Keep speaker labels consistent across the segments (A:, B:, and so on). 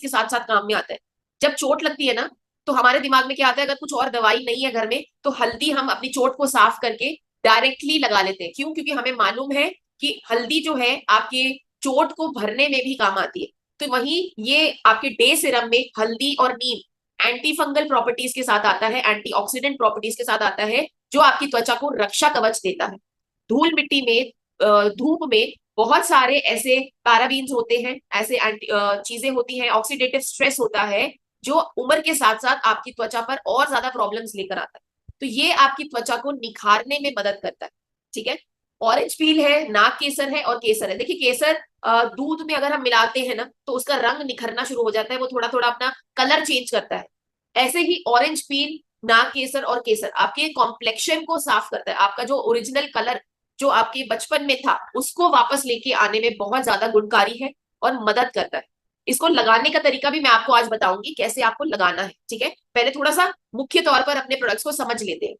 A: इसके साथ साथ काम में आता है। जब चोट लगती है ना, तो हमारे दिमाग में क्या आता है, अगर कुछ और दवाई नहीं है घर में तो हल्दी हम अपनी चोट को साफ करके डायरेक्टली लगा लेते हैं। क्यों? क्योंकि हमें मालूम है कि हल्दी जो है आपके चोट को भरने में भी काम आती है। तो वहीं ये आपके डे सीरम में हल्दी और नीम एंटी फंगल प्रॉपर्टीज के साथ आता है, एंटीऑक्सीडेंट प्रॉपर्टीज के साथ आता है, जो आपकी त्वचा को रक्षा कवच देता है। धूल मिट्टी में, धूप में बहुत सारे ऐसे पैराबीन्स होते हैं, ऐसे चीजें होती हैं, ऑक्सीडेटिव स्ट्रेस होता है, जो उम्र के साथ साथ आपकी त्वचा पर और ज्यादा प्रॉब्लम्स लेकर आता है। तो ये आपकी त्वचा को निखारने में मदद करता है। ठीक है। ऑरेंज पील है, नाग केसर है और केसर है। देखिए केसर दूध में अगर हम मिलाते हैं ना तो उसका रंग निखरना शुरू हो जाता है, वो थोड़ा थोड़ा अपना कलर चेंज करता है। ऐसे ही ऑरेंज पील, नाग केसर और केसर आपके कॉम्प्लेक्शन को साफ करता है। आपका जो ओरिजिनल कलर जो आपके बचपन में था उसको वापस लेके आने में बहुत ज्यादा गुणकारी है और मदद करता है। इसको लगाने का तरीका भी मैं आपको आज बताऊंगी कैसे आपको लगाना है। ठीक है, पहले थोड़ा सा मुख्य तौर पर अपने प्रोडक्ट्स को समझ लेते हैं।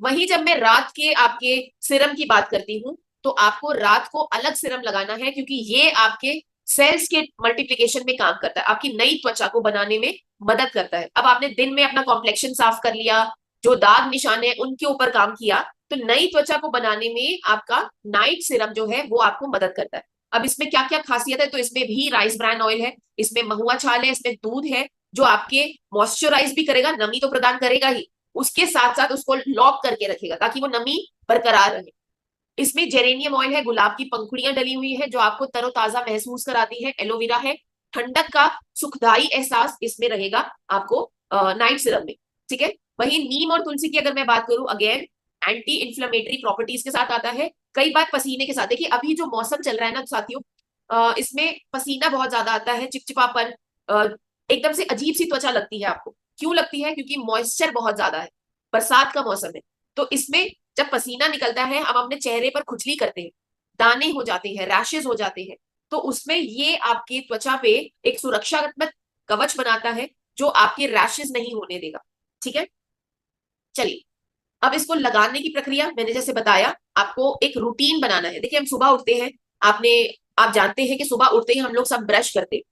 A: वहीं जब मैं रात के आपके सिरम की बात करती हूँ, तो आपको रात को अलग सिरम लगाना है, क्योंकि ये आपके सेल्स के मल्टीप्लिकेशन में काम करता है, आपकी नई त्वचा को बनाने में मदद करता है। अब आपने दिन में अपना कॉम्प्लेक्शन साफ कर लिया, जो दाग निशान है उनके ऊपर काम किया, तो नई त्वचा को बनाने में आपका नाइट सिरम जो है वो आपको मदद करता है। अब इसमें क्या क्या खासियत है, तो इसमें भी राइस ब्रान ऑयल है, इसमें महुआ छाल है, इसमें दूध है, जो आपके मॉइस्चराइज भी करेगा, नमी तो प्रदान करेगा ही, उसके साथ साथ उसको लॉक करके रखेगा ताकि वो नमी बरकरार रहे। इसमें जेरेनियम ऑयल है, गुलाब की पंखुड़ियां डली हुई है जो आपको तरोताजा महसूस कराती है। एलोवेरा है, ठंडक का सुखदाई एहसास इसमें रहेगा आपको नाइट सिरम में। ठीक है। वहीं नीम और तुलसी की अगर मैं बात करूं, अगेन एंटी इंफ्लेमेटरी प्रॉपर्टीज के साथ आता है, कई बार पसीने के साथ। देखिए अभी जो मौसम चल रहा है ना साथियों, इसमें पसीना बहुत ज्यादा आता है, चिपचिपापन, अ, एकदम से अजीब सी त्वचा लगती है आपको। क्यों लगती है? क्योंकि मॉइस्चर बहुत ज्यादा है, बरसात का मौसम है। तो इसमें जब पसीना निकलता है, हम अपने चेहरे पर खुजली करते हैं, दाने हो जाते हैं, रैशेज हो जाते हैं, तो उसमें ये आपकी त्वचा पे एक सुरक्षात्मक कवच बनाता है, जो आपके रैशेज नहीं होने देगा। ठीक है। चलिए, अब इसको लगाने की प्रक्रिया मैंने जैसे बताया, आपको एक रूटीन बनाना है। देखिए हम सुबह उठते हैं, आपने आप जानते हैं कि सुबह उठते ही हम लोग सब ब्रश करते हैं।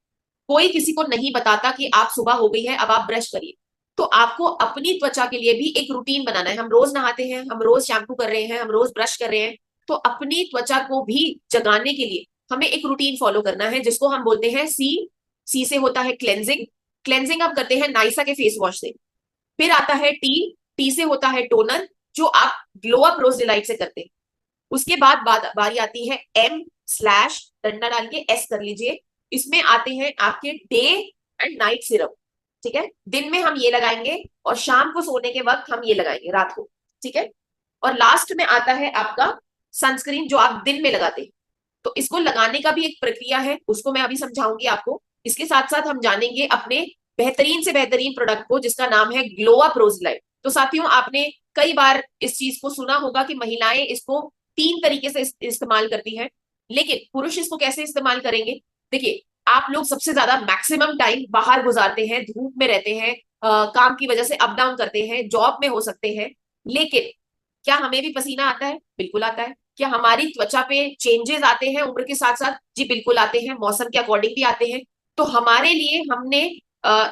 A: कोई किसी को नहीं बताता कि आप सुबह हो गई है अब आप ब्रश करिए। तो आपको अपनी त्वचा के लिए भी एक रूटीन बनाना है। हम रोज नहाते हैं, हम रोज शैम्पू कर रहे हैं, हम रोज ब्रश कर रहे हैं, तो अपनी त्वचा को भी जगाने के लिए हमें एक रूटीन फॉलो करना है, जिसको हम बोलते हैं सी। सी से होता है क्लेंजिंग। क्लेंजिंग आप करते हैं नाइसा के फेस वॉश से। फिर आता है टी। टी से होता है टोनर, जो आप ग्लो अप रोज डिलाइट से करते हैं। उसके बाद बारी आती है एम स्लैश डंडा डाल के एस कर लीजिए। इसमें आते हैं आपके डे एंड नाइट सिरम। ठीक है, दिन में हम ये लगाएंगे और शाम को सोने के वक्त हम ये लगाएंगे, रात को। ठीक है। और लास्ट में आता है आपका सनस्क्रीन, जो आप दिन में लगाते हैं। तो इसको लगाने का भी एक प्रक्रिया है, उसको मैं अभी समझाऊंगी आपको। इसके साथ साथ हम जानेंगे अपने बेहतरीन से बेहतरीन प्रोडक्ट को, जिसका नाम है ग्लो अप रोज लाइट। तो साथियों, आपने कई बार इस चीज को सुना होगा कि महिलाएं इसको 3 तरीके से इस्तेमाल करती हैं, लेकिन पुरुष इसको कैसे इस्तेमाल करेंगे? देखिए, आप लोग सबसे ज्यादा मैक्सिमम टाइम बाहर गुजारते हैं, धूप में रहते हैं, काम की वजह से अप डाउन करते हैं, जॉब में हो सकते हैं, लेकिन क्या हमें भी पसीना आता है? बिल्कुल आता है। क्या हमारी त्वचा पे चेंजेस आते हैं उम्र के साथ साथ? जी बिल्कुल आते हैं, मौसम के अकॉर्डिंग भी आते हैं। तो हमारे लिए हमने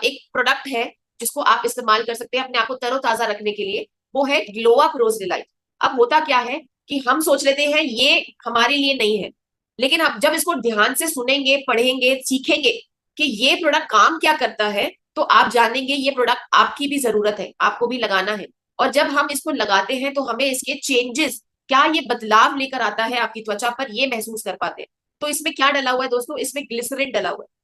A: एक प्रोडक्ट है जिसको आप इस्तेमाल कर सकते हैं अपने आप को तरोताजा रखने के लिए, वो है ग्लो अप रोज डिलाइट। अब होता क्या है कि हम सोच लेते हैं ये हमारे लिए नहीं है, लेकिन अब जब इसको ध्यान से सुनेंगे, पढ़ेंगे, सीखेंगे कि ये प्रोडक्ट काम क्या करता है, तो आप जानेंगे ये प्रोडक्ट आपकी भी जरूरत है, आपको भी लगाना है। और जब हम इसको लगाते हैं तो हमें इसके चेंजेस, क्या ये बदलाव लेकर आता है आपकी त्वचा पर, ये महसूस कर पाते हैं। तो इसमें क्या डला हुआ है दोस्तों? इसमें ग्लिसरीन डला हुआ है,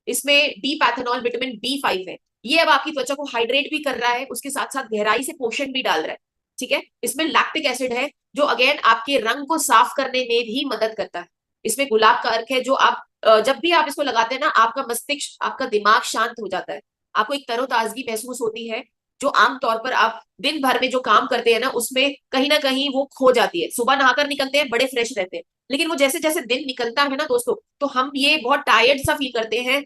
A: इसमें डी पैथेनॉल विटामिन B5 है। ये अब आपकी त्वचा को हाइड्रेट भी कर रहा है, उसके साथ साथ गहराई से पोषण भी डाल रहा है। ठीक है। इसमें लैक्टिक एसिड है, जो अगेन आपके रंग को साफ करने में भी मदद करता है। इसमें गुलाब का अर्क है, जो आप जब भी आप इसको लगाते हैं ना, आपका मस्तिष्क, आपका दिमाग शांत हो जाता है, आपको एक तरोताजगी महसूस होती है, जो आमतौर पर आप दिन भर में जो काम करते हैं ना उसमें कहीं ना कहीं वो खो जाती है। सुबह नहाकर निकलते हैं, बड़े फ्रेश रहते हैं, लेकिन वो जैसे जैसे दिन निकलता है ना दोस्तों, तो हम ये बहुत टायर्ड सा फील करते हैं।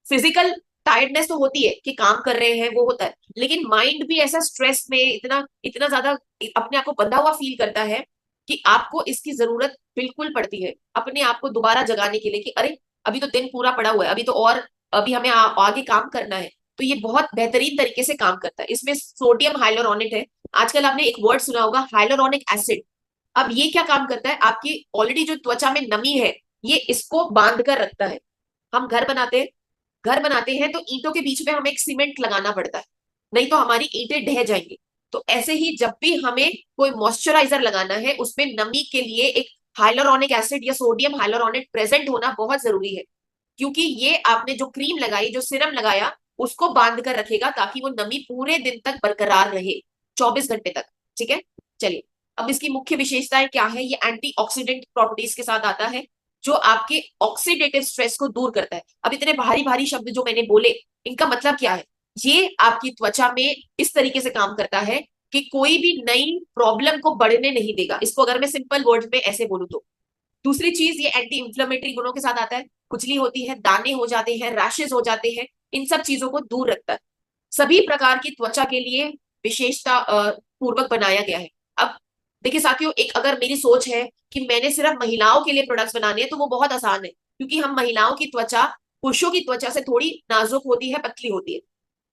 A: फिजिकल टायर्डनेस तो होती है कि काम कर रहे हैं, वो होता है, लेकिन माइंड भी ऐसा स्ट्रेस में इतना इतना ज्यादा अपने आप को बंधा हुआ फील करता है कि आपको इसकी जरूरत बिल्कुल पड़ती है अपने आप को दोबारा जगाने के लिए, कि अरे अभी तो दिन पूरा पड़ा हुआ है, अभी तो और अभी हमें आगे काम करना है, तो ये बहुत बेहतरीन तरीके से काम करता है। इसमें सोडियम हाइलोरोनेट है। आजकल आपने एक वर्ड सुना होगा हाइलोरोनिक एसिड। अब ये क्या काम करता है, आपकी ऑलरेडी जो त्वचा में नमी है ये इसको बांध कर रखता है। हम घर बनाते हैं तो ईंटों के बीच में हमें एक सीमेंट लगाना पड़ता है, नहीं तो हमारी ईंटें ढह जाएंगी। तो ऐसे ही जब भी हमें कोई मॉइस्चराइजर लगाना है उसमें नमी के लिए एक हाइलोरोनिक एसिड या सोडियम हाइलोरोनेट प्रेजेंट होना बहुत जरूरी है, क्योंकि ये आपने जो क्रीम लगाई, जो सिरम लगाया, उसको बांध कर रखेगा ताकि वो नमी पूरे दिन तक बरकरार रहे, 24 घंटे तक। ठीक है, चलिए। अब इसकी मुख्य विशेषताएं क्या है, ये एंटीऑक्सीडेंट प्रॉपर्टीज के साथ आता है, जो आपके ऑक्सीडेटिव स्ट्रेस को दूर करता है। अब इतने भारी भारी शब्द जो मैंने बोले, इनका मतलब क्या है? ये आपकी त्वचा में इस तरीके से काम करता है कि कोई भी नई प्रॉब्लम को बढ़ने नहीं देगा। इसको अगर मैं सिंपल वर्ड में ऐसे बोलूं तो। दूसरी चीज, ये एंटी इंफ्लेमेटरी गुणों के साथ आता है। खुजली होती है, दाने हो जाते हैं, रैशेज हो जाते हैं, इन सब चीजों को दूर रखता है। सभी प्रकार की त्वचा के लिए विशेषता पूर्वक बनाया गया है। अब देखिए साथियों, एक अगर मेरी सोच है कि मैंने सिर्फ महिलाओं के लिए प्रोडक्ट्स बनाने हैं, तो वो बहुत आसान है, क्योंकि हम महिलाओं की त्वचा पुरुषों की त्वचा से थोड़ी नाजुक होती है, पतली होती है।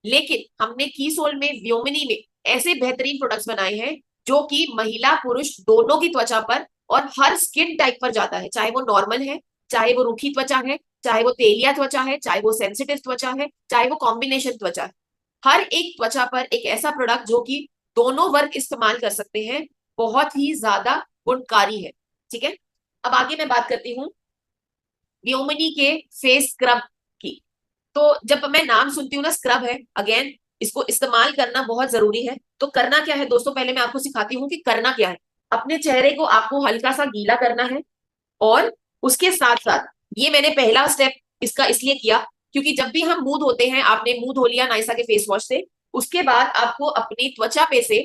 A: लेकिन हमने कीसोल में, व्योमिनी में ऐसे बेहतरीन प्रोडक्ट्स बनाए हैं जो कि महिला पुरुष दोनों की त्वचा पर और हर स्किन टाइप पर जाता है, चाहे वो नॉर्मल है, चाहे वो रूखी त्वचा है, चाहे वो तेलिया त्वचा है, चाहे वो सेंसिटिव त्वचा है, चाहे वो कॉम्बिनेशन त्वचा है। हर एक त्वचा पर एक ऐसा प्रोडक्ट जो कि दोनों वर्ग इस्तेमाल कर सकते हैं, बहुत ही ज्यादा गुणकारी है। ठीक है, अब आगे मैं बात करती हूँ व्योमिनी के फेस स्क्रब की। तो जब मैं नाम सुनती हूँ ना, स्क्रब है, अगेन इसको इस्तेमाल करना बहुत जरूरी है। तो करना क्या है दोस्तों, पहले मैं आपको सिखाती हूँ कि करना क्या है। अपने चेहरे को आपको हल्का सा गीला करना है, और उसके साथ साथ ये मैंने पहला स्टेप इसका इसलिए किया क्योंकि जब भी हम मुंह धोते हैं, आपने मुंह धो लिया नाइसा के फेस वॉश से, उसके बाद आपको अपनी त्वचा पे से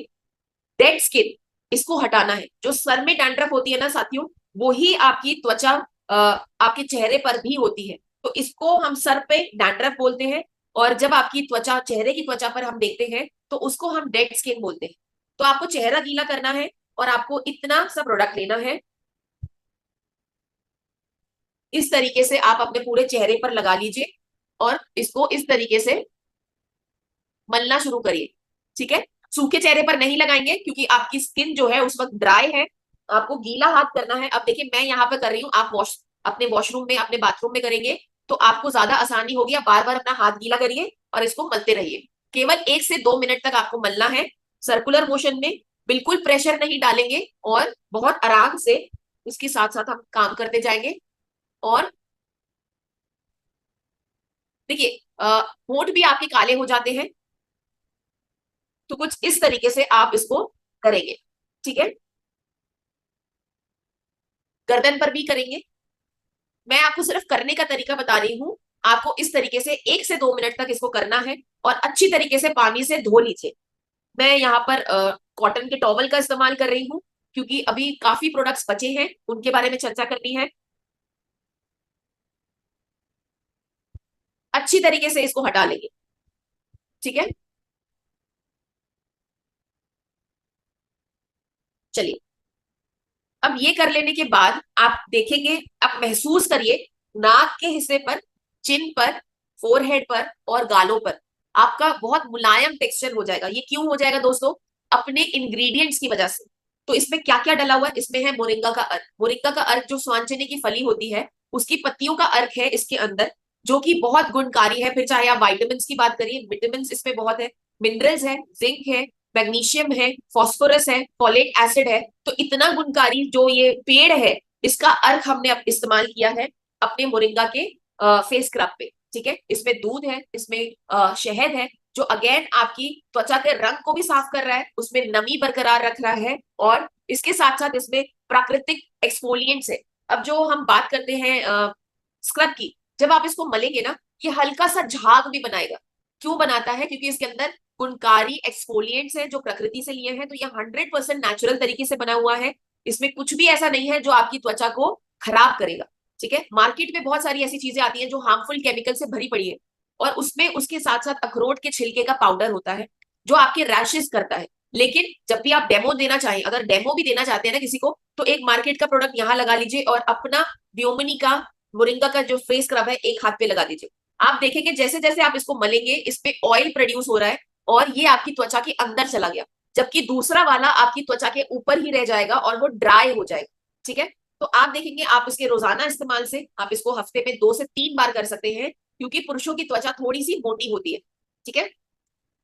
A: डेड स्किन इसको हटाना है। जो सर में डैंड्रफ होती है ना साथियों, वो ही आपकी त्वचा आपके चेहरे पर भी होती है। तो इसको हम सर पे डैंड्रफ बोलते हैं, और जब आपकी त्वचा, चेहरे की त्वचा पर हम देखते हैं तो उसको हम डेड स्किन बोलते हैं। तो आपको चेहरा गीला करना है और आपको इतना सा प्रोडक्ट लेना है। इस तरीके से आप अपने पूरे चेहरे पर लगा लीजिए और इसको इस तरीके से मलना शुरू करिए। ठीक है, सूखे चेहरे पर नहीं लगाएंगे क्योंकि आपकी स्किन जो है उस वक्त ड्राई है, आपको गीला हाथ करना है। अब देखिए मैं यहाँ पे कर रही हूँ, आप अपने वॉशरूम में, अपने बाथरूम में करेंगे तो आपको ज्यादा आसानी होगी। आप बार बार अपना हाथ गीला करिए और इसको मलते रहिए। केवल 1 से 2 मिनट तक आपको मलना है, सर्कुलर मोशन में, बिल्कुल प्रेशर नहीं डालेंगे, और बहुत आराम से इसके साथ साथ हम काम करते जाएंगे। और देखिए होंठ भी आपके काले हो जाते हैं, तो कुछ इस तरीके से आप इसको करेंगे। ठीक है, गर्दन पर भी करेंगे। मैं आपको सिर्फ करने का तरीका बता रही हूँ। आपको इस तरीके से 1 से 2 मिनट तक इसको करना है, और अच्छी तरीके से पानी से धो लीजिए। मैं यहाँ पर कॉटन के टॉवल का इस्तेमाल कर रही हूँ, क्योंकि अभी काफी प्रोडक्ट्स बचे हैं, उनके बारे में चर्चा करनी है। अच्छी तरीके से इसको हटा लेंगे। ठीक है, चलिए। अब ये कर लेने के बाद आप देखेंगे, आप महसूस करिए नाक के हिस्से पर, चिन पर, फोरहेड पर और गालों पर आपका बहुत मुलायम टेक्सचर हो जाएगा। ये क्यों हो जाएगा दोस्तों? अपने इंग्रेडिएंट्स की वजह से। तो इसमें क्या क्या डला हुआ है? इसमें है मोरिंगा का अर्क। मोरिंगा का अर्क जो स्वांजनी की फली होती है, उसकी पत्तियों का अर्क है इसके अंदर, जो कि बहुत गुणकारी है। फिर चाहे आप वाइटामिन की बात करिए, विटामिन इसमें बहुत है, मिनरल्स है, जिंक है, मैग्नीशियम है, फॉस्फोरस है, फॉलेट एसिड है। तो इतना गुणकारी जो ये पेड़ है, इसका अर्क हमने अब इस्तेमाल किया है अपने मोरिंगा के फेस स्क्रब पे। ठीक है, इसमें दूध है, इसमें शहद है, जो अगेन आपकी त्वचा के रंग को भी साफ कर रहा है, उसमें नमी बरकरार रख रहा है, और इसके साथ साथ इसमें प्राकृतिक एक्सफोलिएंट्स है। अब जो हम बात करते हैं स्क्रब की, जब आप इसको मलेंगे ना, ये हल्का सा झाग भी बनाएगा। क्यों बनाता है? क्योंकि इसके अंदर गुणकारी एक्सफोलिएंट्स है जो प्रकृति से लिए हैं। तो ये 100% नेचुरल तरीके से बना हुआ है। इसमें कुछ भी ऐसा नहीं है जो आपकी त्वचा को खराब करेगा। ठीक है, मार्केट में बहुत सारी ऐसी चीजें आती हैं जो हार्मफुल केमिकल से भरी पड़ी है, और उसमें उसके साथ साथ अखरोट के छिलके का पाउडर होता है जो आपके रैशेस करता है। लेकिन जब भी आप डेमो देना चाहें, अगर डेमो भी देना चाहते हैं ना किसी को, तो एक मार्केट का प्रोडक्ट यहाँ लगा लीजिए और अपना व्योमिनी का, मोरिंगा का जो फेस स्क्रब है, एक हाथ पे लगा दीजिए। आप देखेंगे जैसे जैसे आप इसको मलेंगे इसमें ऑयल प्रोड्यूस हो रहा है और ये आपकी त्वचा के अंदर चला गया, जबकि दूसरा वाला आपकी त्वचा के ऊपर ही रह जाएगा और वो ड्राई हो जाएगा। ठीक है, तो आप देखेंगे आप इसके रोजाना इस्तेमाल से आप इसको हफ्ते में 2 से 3 बार कर सकते हैं, क्योंकि पुरुषों की त्वचा थोड़ी सी मोटी होती है। ठीक है,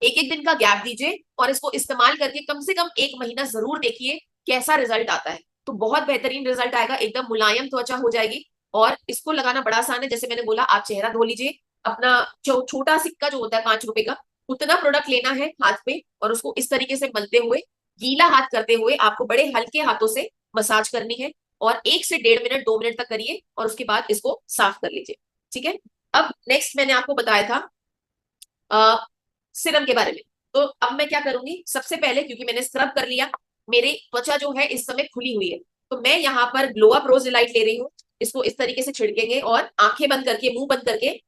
A: एक एक दिन का गैप दीजिए और इसको इस्तेमाल करके कम से कम 1 महीना जरूर देखिए कैसा रिजल्ट आता है। तो बहुत बेहतरीन रिजल्ट आएगा, एकदम मुलायम त्वचा हो जाएगी। और इसको लगाना बड़ा आसान है, जैसे मैंने बोला आप चेहरा धो लीजिए, अपना जो छोटा सिक्का जो होता है 5 रुपए का, उतना प्रोडक्ट लेना है हाथ पे और उसको इस तरीके से मलते हुए, गीला हाथ करते हुए आपको बड़े हल्के हाथों से मसाज करनी है और 1 से 1.5 मिनट 2 मिनट तक करिए और उसके बाद इसको साफ कर लीजिए। ठीक है, अब नेक्स्ट मैंने आपको बताया था सिरम के बारे में। तो अब मैं क्या करूंगी, सबसे पहले क्योंकि मैंने स्क्रब कर लिया, मेरी त्वचा जो है इस समय खुली हुई है, तो मैं यहाँ पर ग्लो अप रोज डिलाइट ले रही हूँ। इसको इस तरीके से छिड़केंगे और आंखें बंद करके, मुंह बंद करके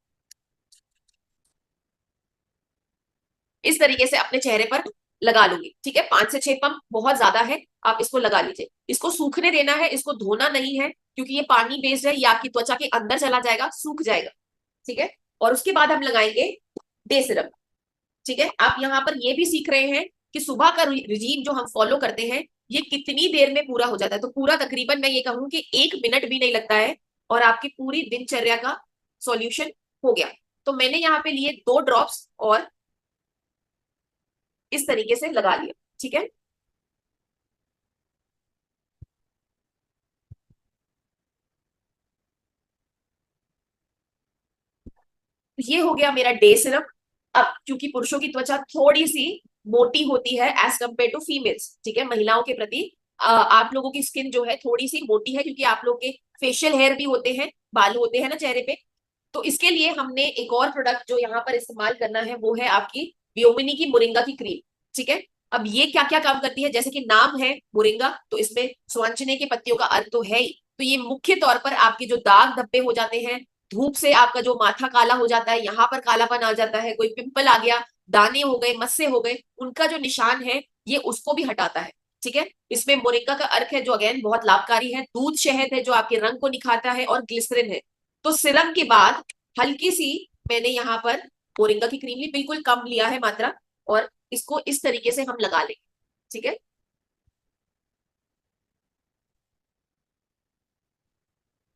A: इस तरीके से अपने चेहरे पर लगा लूंगी। ठीक है, 5 से 6 पंप बहुत ज्यादा है, आप इसको लगा लीजिए। इसको सूखने देना है, इसको धोना नहीं है, क्योंकि ये पानी बेस्ड है, ये आपकी त्वचा के अंदर चला जाएगा, सूख जाएगा। ठीक है, और उसके बाद हम लगाएंगे डे सिरम। ठीक है, आप यहाँ पर ये भी सीख रहे हैं कि सुबह का रिजीम जो हम फॉलो करते हैं ये कितनी देर में पूरा हो जाता है। तो पूरा तकरीबन मैं ये कहूँ कि 1 मिनट भी नहीं लगता है और आपकी पूरी दिनचर्या का सॉल्यूशन हो गया। तो मैंने यहाँ पे लिए 2 ड्रॉप्स और इस तरीके से लगा लिया। ठीक है, ये हो गया मेरा डे सिरम। अब क्योंकि पुरुषों की त्वचा थोड़ी सी मोटी होती है एज कम्पेयर टू फीमेल्स, ठीक है, महिलाओं के प्रति आप लोगों की स्किन जो है थोड़ी सी मोटी है, क्योंकि आप लोग के फेशियल हेयर भी होते हैं, बाल होते हैं ना चेहरे पे। तो इसके लिए हमने एक और प्रोडक्ट जो यहाँ पर इस्तेमाल करना है वो है आपकी व्योमिनी की मोरिंगा की क्रीम। ठीक है, अब ये क्या क्या काम करती है, जैसे कि नाम है मोरिंगा, तो इसमें स्वांचने के पत्तियों का अर्थ तो है ही। तो ये मुख्य तौर पर आपके जो दाग धब्बे हो जाते हैं, धूप से आपका जो माथा काला हो जाता है, यहाँ पर कालापन आ जाता है, कोई पिंपल आ गया, दाने हो गए, मस्से हो गए, उनका जो निशान है ये उसको भी हटाता है। ठीक है, इसमें मोरिंगा का अर्क है जो अगेन बहुत लाभकारी है, दूध शहद है जो आपके रंग को निखारता है, और ग्लिसरीन है। तो सिरम के बाद हल्की सी मैंने यहाँ पर मोरिंगा की क्रीम ली, बिल्कुल कम लिया है मात्रा, और इसको इस तरीके से हम लगा लेंगे। ठीक है,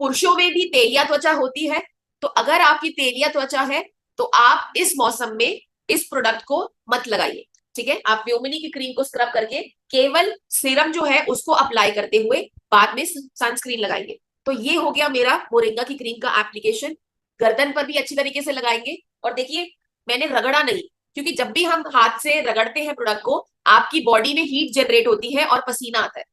A: पुरुषों में भी तेलिया त्वचा होती है, तो अगर आपकी तेलिया त्वचा है तो आप इस मौसम में इस प्रोडक्ट को मत लगाइए। ठीक है, आप व्योमिनी की क्रीम को स्क्रब करके केवल सीरम जो है उसको अप्लाई करते हुए बाद में सनस्क्रीन लगाएंगे। तो ये हो गया मेरा मोरिंगा की क्रीम का एप्लीकेशन। गर्दन पर भी अच्छी तरीके से लगाएंगे, और देखिए मैंने रगड़ा नहीं, क्योंकि जब भी हम हाथ से रगड़ते हैं प्रोडक्ट को, आपकी बॉडी में हीट जनरेट होती है और पसीना आता है।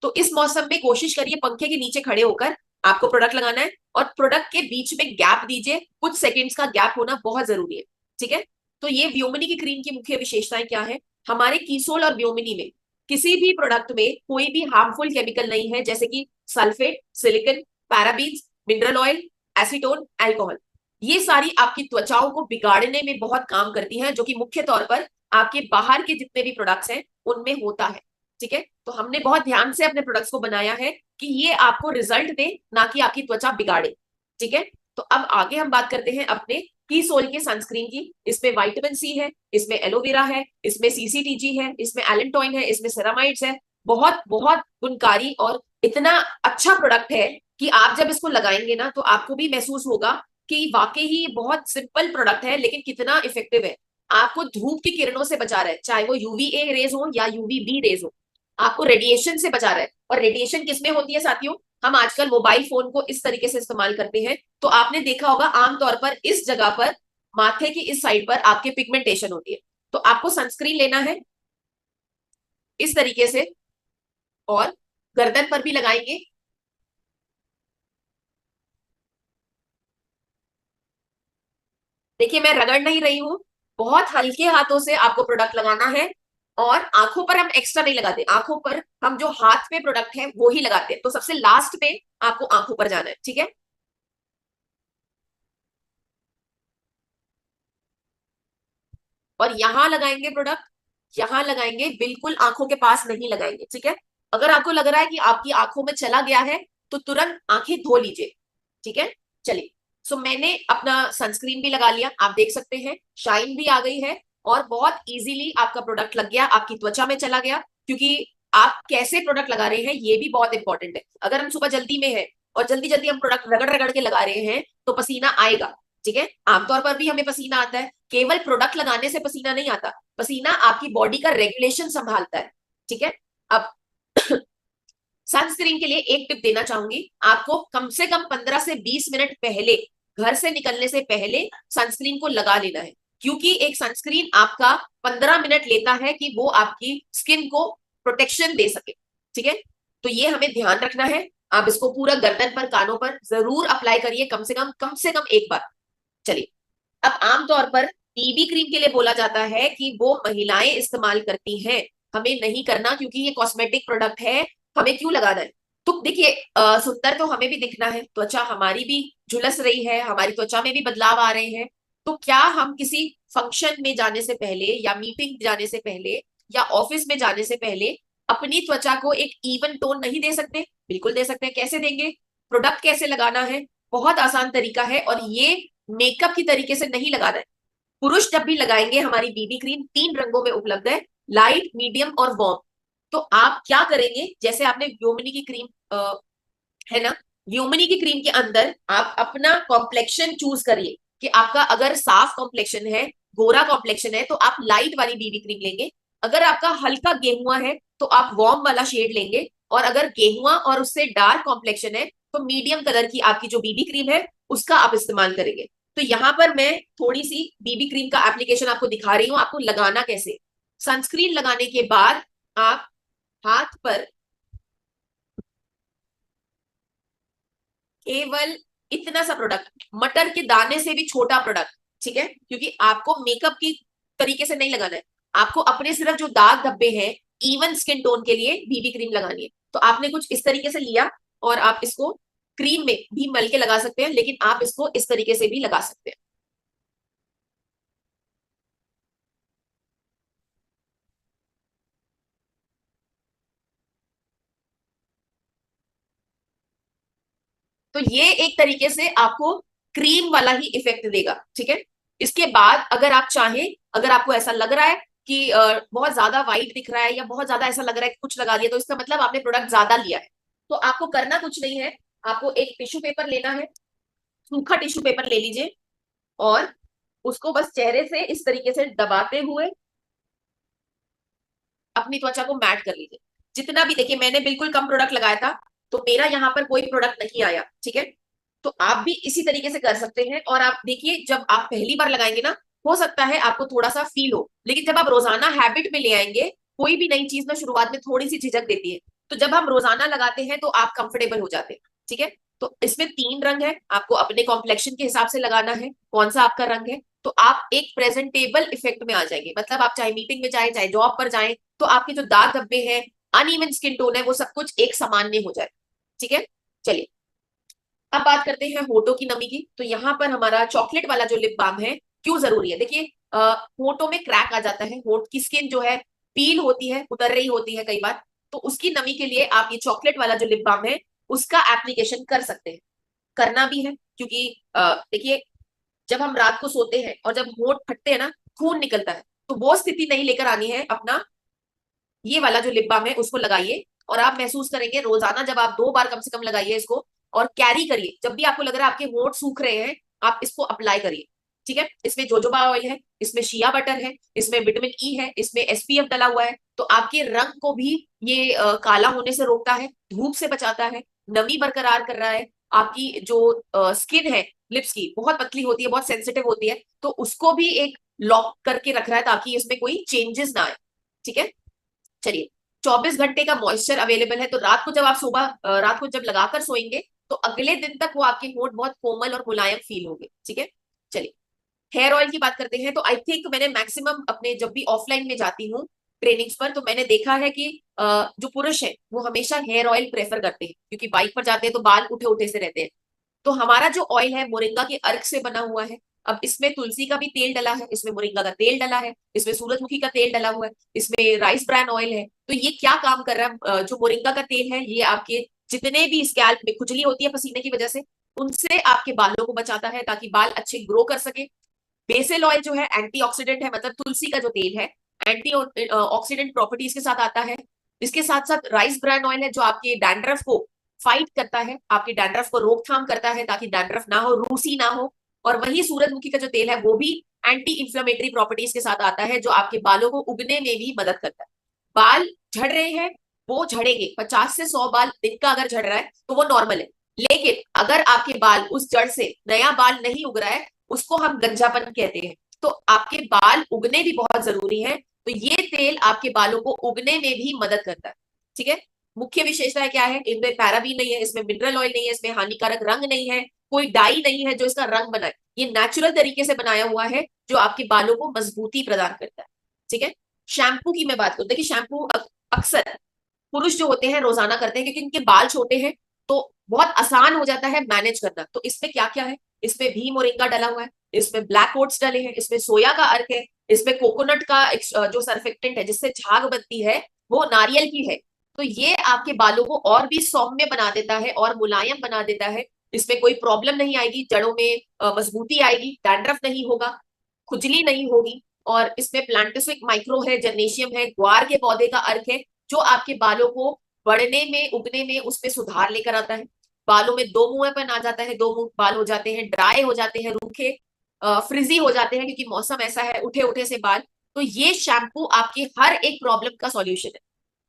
A: तो इस मौसम में कोशिश करिए पंखे के नीचे खड़े होकर आपको प्रोडक्ट लगाना है, और प्रोडक्ट के बीच में गैप दीजिए, कुछ सेकंड्स का गैप होना बहुत जरूरी है। ठीक है, तो ये व्योमिनी की क्रीम की मुख्य विशेषताएं क्या है, हमारे कीसोल और व्योमिनी में किसी भी प्रोडक्ट में कोई भी हार्मफुल केमिकल नहीं है, जैसे कि sulphate, silicon, parabens, mineral oil, acetone, alcohol. ये सारी आपकी त्वचाओं को बिगाड़ने में बहुत काम करती हैं, जो कि मुख्य तौर पर आपके बाहर के जितने भी प्रोडक्ट्स हैं उनमें होता है। ठीक है, तो हमने बहुत ध्यान से अपने प्रोडक्ट्स को बनाया है कि ये आपको रिजल्ट दे, ना कि आपकी त्वचा बिगाड़े। ठीक है, तो अब आगे हम बात करते हैं अपने की सोल के सनस्क्रीन की। इसमें विटामिन सी है, इसमें एलोवेरा है, इसमें सीसीटीजी है, इसमें एलेंटोइन है, इसमें सेरामाइड्स है। बहुत बहुत गुणकारी और इतना अच्छा प्रोडक्ट है कि आप जब इसको लगाएंगे ना तो आपको भी महसूस होगा कि वाकई ही बहुत सिंपल प्रोडक्ट है, लेकिन कितना इफेक्टिव है। आपको धूप की किरणों से बचा रहा है, चाहे वो यूवी ए रेज हो या यूवी बी रेज हो, आपको रेडिएशन से बचा रहा है। और रेडिएशन किसमें होती है साथियों, हम आजकल मोबाइल फोन को इस तरीके से इस्तेमाल करते हैं, तो आपने देखा होगा आमतौर पर इस जगह पर, माथे की इस साइड पर आपके पिगमेंटेशन होती है। तो आपको सनस्क्रीन लेना है इस तरीके से, और गर्दन पर भी लगाएंगे। देखिए मैं रगड़ नहीं रही हूं, बहुत हल्के हाथों से आपको प्रोडक्ट लगाना है, और आंखों पर हम एक्स्ट्रा नहीं लगाते, आंखों पर हम जो हाथ में प्रोडक्ट है वो ही लगाते हैं। तो सबसे लास्ट में आपको आंखों पर जाना है। ठीक है, और यहां लगाएंगे प्रोडक्ट, यहां लगाएंगे, बिल्कुल आंखों के पास नहीं लगाएंगे। ठीक है, अगर आपको लग रहा है कि आपकी आंखों में चला गया है तो तुरंत आंखें धो लीजिए। ठीक है, चलिए। सो मैंने अपना सनस्क्रीन भी लगा लिया, आप देख सकते हैं शाइन भी आ गई है और बहुत इजीली आपका प्रोडक्ट लग गया, आपकी त्वचा में चला गया। क्योंकि आप कैसे प्रोडक्ट लगा रहे हैं ये भी बहुत इंपॉर्टेंट है। अगर हम सुबह जल्दी में है और जल्दी जल्दी हम प्रोडक्ट रगड़ रगड़ के लगा रहे हैं तो पसीना आएगा। ठीक है, आमतौर पर भी हमें पसीना आता है, केवल प्रोडक्ट लगाने से पसीना नहीं आता। पसीना आपकी बॉडी का रेगुलेशन संभालता है। ठीक है, अब सनस्क्रीन के लिए एक टिप देना चाहूंगी, आपको कम से कम 15 से 20 मिनट पहले, घर से निकलने से पहले सनस्क्रीन को लगा लेना है। क्योंकि एक सनस्क्रीन आपका 15 मिनट लेता है कि वो आपकी स्किन को प्रोटेक्शन दे सके। ठीक है, तो ये हमें ध्यान रखना है। आप इसको पूरा गर्दन पर, कानों पर जरूर अप्लाई करिए, कम से कम एक बार। चलिए, अब आमतौर पर बीबी क्रीम के लिए बोला जाता है कि वो महिलाएं इस्तेमाल करती हैं, हमें नहीं करना, क्योंकि ये कॉस्मेटिक प्रोडक्ट है, हमें क्यों लगाना है। तो देखिए, सुंदर तो हमें भी दिखना है, त्वचा हमारी भी झुलस रही है, हमारी त्वचा में भी बदलाव आ रहे हैं। तो क्या हम किसी फंक्शन में जाने से पहले या मीटिंग जाने से पहले या ऑफिस में जाने से पहले अपनी त्वचा को एक इवन टोन नहीं दे सकते? बिल्कुल दे सकते हैं। कैसे देंगे? प्रोडक्ट कैसे लगाना है? बहुत आसान तरीका है, और ये मेकअप की तरीके से नहीं लगाना है। पुरुष जब भी लगाएंगे, हमारी बीबी क्रीम 3 रंगों में उपलब्ध है, लाइट, मीडियम और वार्म। तो आप क्या करेंगे, जैसे आपने व्योमिनी की क्रीम है ना, व्योमिनी की क्रीम के अंदर आप अपना कॉम्प्लेक्शन चूज करिए कि आपका अगर साफ कॉम्प्लेक्शन है, गोरा कॉम्प्लेक्शन है, तो आप लाइट वाली बीबी क्रीम लेंगे। अगर आपका हल्का गेहुआ है तो आप वार्म वाला शेड लेंगे, और अगर गेहुआ और उससे डार्क कॉम्प्लेक्शन है तो मीडियम कलर की आपकी जो बीबी क्रीम है उसका आप इस्तेमाल करेंगे। तो यहाँ पर मैं थोड़ी सी बीबी क्रीम का एप्लीकेशन आपको दिखा रही हूँ, आपको लगाना कैसे। सनस्क्रीन लगाने के बाद आप हाथ पर केवल इतना सा प्रोडक्ट, मटर के दाने से भी छोटा प्रोडक्ट, ठीक है, क्योंकि आपको मेकअप की तरीके से नहीं लगाना है, आपको अपने सिर्फ जो दाग धब्बे हैं, इवन स्किन टोन के लिए बीबी क्रीम लगानी है। तो आपने कुछ इस तरीके से लिया और आप इसको क्रीम में भी मल के लगा सकते हैं, लेकिन आप इसको इस तरीके से भी लगा सकते हैं। तो ये एक तरीके से आपको क्रीम वाला ही इफेक्ट देगा। ठीक है, इसके बाद अगर आप चाहें, अगर आपको ऐसा लग रहा है कि बहुत ज्यादा वाइट दिख रहा है या बहुत ज्यादा ऐसा लग रहा है कि कुछ लगा दिया, तो इसका मतलब आपने प्रोडक्ट ज्यादा लिया है। तो आपको करना कुछ नहीं है, आपको एक टिश्यू पेपर लेना है, सूखा टिश्यू पेपर ले लीजिए, और उसको बस चेहरे से इस तरीके से दबाते हुए अपनी त्वचा को मैट कर लीजिए। जितना भी, देखिए मैंने बिल्कुल कम प्रोडक्ट लगाया था, तो मेरा यहाँ पर कोई प्रोडक्ट नहीं आया। ठीक है, तो आप भी इसी तरीके से कर सकते हैं। और आप देखिए, जब आप पहली बार लगाएंगे ना, हो सकता है आपको थोड़ा सा फील हो, लेकिन जब आप रोजाना हैबिट में ले आएंगे, कोई भी नई चीज ना शुरुआत में थोड़ी सी झिझक देती है, तो जब हम रोजाना लगाते हैं तो आप कंफर्टेबल हो जाते हैं। ठीक है, तो इसमें 3 रंग है, आपको अपने कॉम्प्लेक्शन के हिसाब से लगाना है कौन सा आपका रंग है, तो आप एक प्रेजेंटेबल इफेक्ट में आ जाएंगे। मतलब आप चाहे मीटिंग में जाए, चाहे जॉब पर जाए, तो आपके जो दाग धब्बे हैं, अनइवन स्किन टोन है, वो सब कुछ एक सामान्य हो जाए। ठीक है, चलिए अब बात करते हैं होठों की नमी की। तो यहाँ पर हमारा चॉकलेट वाला जो लिप बाम है, क्यों जरूरी है? देखिए, होठों में क्रैक आ जाता है, होठ की स्किन जो है पील होती है, उतर रही होती है कई बार, तो उसकी नमी के लिए आप ये चॉकलेट वाला जो लिप बाम है उसका एप्लीकेशन कर सकते हैं। करना भी है, क्योंकि देखिए, जब हम रात को सोते हैं और जब होठ फटते हैं ना, खून निकलता है, तो वो स्थिति नहीं लेकर आनी है। अपना ये वाला जो लिप बाम है उसको लगाइए, और आप महसूस करेंगे रोजाना, जब आप 2 बार कम से कम लगाइए इसको, और कैरी करिए। जब भी आपको लग रहा है आपके होंठ सूख रहे हैं, आप इसको अप्लाई करिए। ठीक है, इसमें जोजोबा ऑयल है, इसमें शिया बटर है, इसमें विटामिन ई है, इसमें एसपीएफ डला हुआ है, तो आपके रंग को भी ये काला होने से रोकता है, धूप से बचाता है, नमी बरकरार कर रहा है। आपकी जो स्किन है लिप्स की बहुत पतली होती है, बहुत सेंसिटिव होती है, तो उसको भी एक लॉक करके रख रहा है ताकि इसमें कोई चेंजेस ना आए। ठीक है, चलिए, 24 घंटे का मॉइस्चर अवेलेबल है, तो रात को जब लगाकर सोएंगे तो अगले दिन तक वो आपके होंठ बहुत कोमल और मुलायम फील होंगे। ठीक है, चलिए हेयर ऑयल की बात करते हैं। तो आई थिंक मैंने मैक्सिमम अपने जब भी ऑफलाइन में जाती हूँ ट्रेनिंग्स पर, तो मैंने देखा है कि जो पुरुष है वो हमेशा हेयर ऑयल प्रेफर करते हैं, क्योंकि बाइक पर जाते हैं तो बाल उठे उठे से रहते हैं। तो हमारा जो ऑयल है मोरिंगा के अर्क से बना हुआ है। अब इसमें तुलसी का भी तेल डला है, इसमें मोरिंगा का तेल डला है, इसमें सूरजमुखी का तेल डला हुआ है, इसमें राइस ब्रान ऑयल है। तो ये क्या काम कर रहा है? जो मोरिंगा का तेल है, ये आपके जितने भी स्कैल्प में खुजली होती है पसीने की वजह से, उनसे आपके बालों को बचाता है ताकि बाल अच्छे ग्रो कर सके। बेसल ऑयल जो है एंटीऑक्सीडेंट है, मतलब तुलसी का जो तेल है एंटी ऑक्सीडेंट प्रॉपर्टीज के साथ आता है। इसके साथ साथ राइस ब्रान ऑयल है जो आपके डैंड्रफ को फाइट करता है, आपके डैंड्रफ को रोकथाम करता है ताकि डैंड्रफ ना हो, रूसी ना हो। और वही सूरजमुखी का जो तेल है वो भी एंटी इंफ्लेमेटरी प्रॉपर्टीज के साथ आता है जो आपके बालों को उगने में भी मदद करता है। बाल झड़ रहे हैं, वो झड़ेंगे, 50 से 100 बाल दिन का अगर झड़ रहा है तो वो नॉर्मल है। लेकिन अगर आपके बाल उस जड़ से नया बाल नहीं उग रहा है, उसको हम गंजापन कहते हैं। तो आपके बाल उगने भी बहुत जरूरी है, तो ये तेल आपके बालों को उगने में भी मदद करता है। ठीक है। मुख्य विशेषता क्या है, इनमें पैराबीन नहीं है, इसमें मिनरल ऑयल नहीं है, इसमें हानिकारक रंग नहीं है, कोई डाई नहीं है जो इसका रंग बनाए। ये नेचुरल तरीके से बनाया हुआ है जो आपके बालों को मजबूती प्रदान करता है। ठीक है। शैम्पू की मैं बात करूं, देखिए शैम्पू अक्सर पुरुष जो होते हैं रोजाना करते हैं क्योंकि इनके बाल छोटे हैं, तो बहुत आसान हो जाता है मैनेज करना। तो इसमें क्या क्या है, इसमें भी मोरिंगा डला हुआ है, इसमें ब्लैक ओट्स डले हैं, इसमें सोया का अर्क है, इसमें कोकोनट का जो सर्फेक्टेंट है जिससे झाग बनती है वो नारियल की है। तो ये आपके बालों को और भी सौम्य बना देता है और मुलायम बना देता है। इसमें कोई प्रॉब्लम नहीं आएगी, जड़ों में मजबूती आएगी, डैंड्रफ नहीं होगा, खुजली नहीं होगी। और इसमें प्लांटोसिक माइक्रो है, जर्नेशियम है, ग्वार के पौधे का अर्क है जो आपके बालों को बढ़ने में उगने में उसमें सुधार लेकर आता है। बालों में दो मुंहपन आ जाता है, दो मुंह बाल हो जाते हैं, ड्राई हो जाते हैं, रूखे फ्रिजी हो जाते हैं क्योंकि मौसम ऐसा है, उठे उठे से बाल। तो ये शैम्पू आपकी हर एक प्रॉब्लम का सॉल्यूशन है।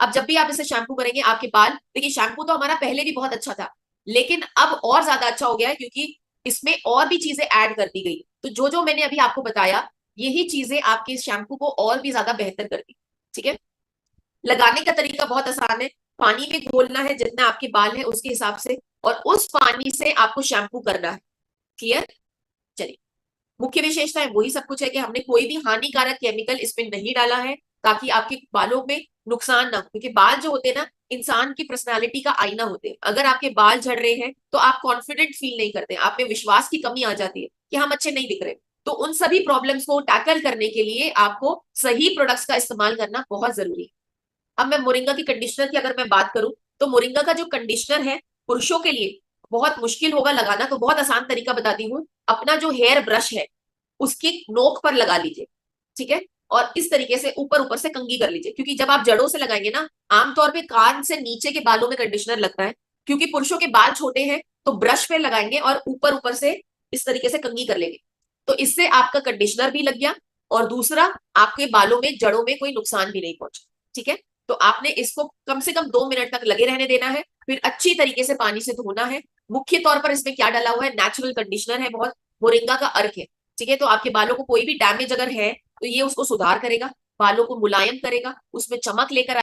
A: अब जब भी आप इसे शैम्पू करेंगे आपके बाल, देखिए शैम्पू तो हमारा पहले भी बहुत अच्छा था, लेकिन अब और ज्यादा अच्छा हो गया है क्योंकि इसमें और भी चीजें ऐड कर दी गई। तो जो जो मैंने अभी आपको बताया, यही चीजें आपके इस शैम्पू को और भी ज्यादा बेहतर कर दी। ठीक है। लगाने का तरीका बहुत आसान है, पानी में घोलना है जितने आपके बाल है उसके हिसाब से, और उस पानी से आपको शैम्पू करना है। क्लियर। चलिए, मुख्य विशेषता है वही सब कुछ है कि हमने कोई भी हानिकारक केमिकल इसमें नहीं डाला है ताकि आपके बालों में नुकसान ना हो, क्योंकि बाल जो होते हैं ना इंसान की पर्सनालिटी का आईना होते हैं। अगर आपके बाल झड़ रहे हैं तो आप कॉन्फिडेंट फील नहीं करते, आप में विश्वास की कमी आ जाती है कि हम अच्छे नहीं दिख रहे। तो उन सभी प्रॉब्लम्स को टैकल करने के लिए आपको सही प्रोडक्ट्स का इस्तेमाल करना बहुत जरूरी है। अब मैं मोरिंगा की कंडीशनर की अगर मैं बात करूं, तो मोरिंगा का जो कंडीशनर है पुरुषों के लिए बहुत मुश्किल होगा लगाना, तो बहुत आसान तरीका बताती हूँ। अपना जो हेयर ब्रश है उसकी नोक पर लगा लीजिए। ठीक है। और इस तरीके से ऊपर ऊपर से कंघी कर लीजिए, क्योंकि जब आप जड़ों से लगाएंगे ना, आमतौर पे कान से नीचे के बालों में कंडीशनर लगता है, क्योंकि पुरुषों के बाल छोटे हैं तो ब्रश पे लगाएंगे और ऊपर ऊपर से इस तरीके से कंघी कर लेंगे। तो इससे आपका कंडीशनर भी लग गया और दूसरा आपके बालों में जड़ों में कोई नुकसान भी नहीं पहुंचा। ठीक है। तो आपने इसको कम से कम 2 मिनट तक लगे रहने देना है, फिर अच्छी तरीके से पानी से धोना है। मुख्य तौर पर इसमें क्या डाला हुआ है, नेचुरल कंडीशनर है, बहुत मोरिंगा का अर्क है। ठीक है। तो आपके बालों को कोई भी डैमेज अगर है तो ये उसको सुधार करेगा, बालों को मुलायम करेगा, उसमें चमक लेकर